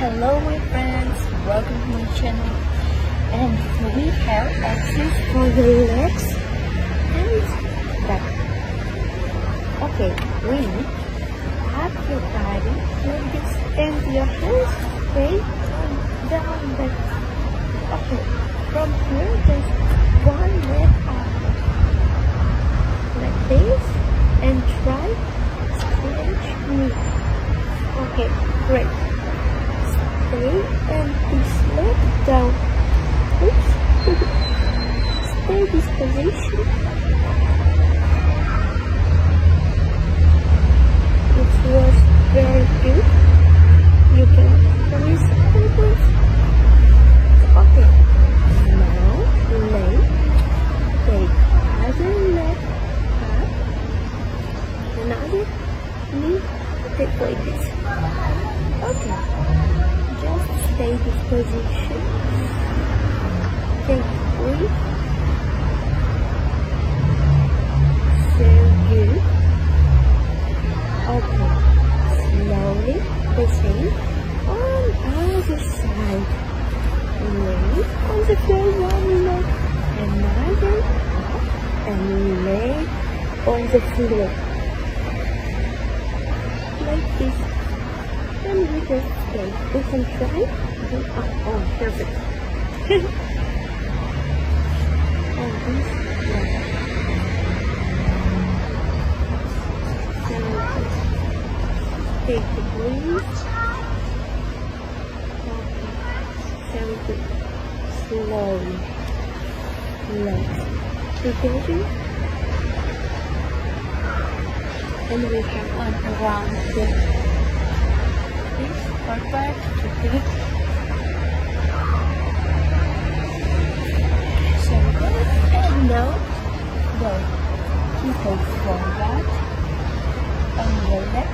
Hello my friends, welcome to my channel, and we have access for the legs and back. Okay, we have your body like this and your hands straight down back. Okay, from here just one leg up like this and try stretch knee. Okay, great. Stay and this leg down. Oops. Stay this position. It was very good. You can release elbows. Okay. Now lay. Take other leg up. Another knee. Take like this. Okay. Just stay this position. Take a breath. So good. Okay. Slowly the same on other side. Lay on the floor one leg, another up, and lay on the floor. Like this. And we just stay. We can try. Oh, perfect. And this leg. So take the breathe. Okay. Very good. Slowly. Legs together. And we can arm around the perfect. Okay. So good. And now go. You go forward and relax.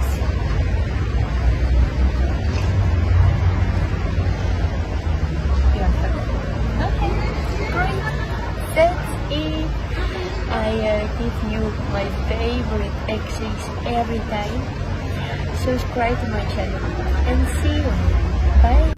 Okay, great. That's it. I give you my favorite exercise every time. Subscribe to my channel and see you. Bye.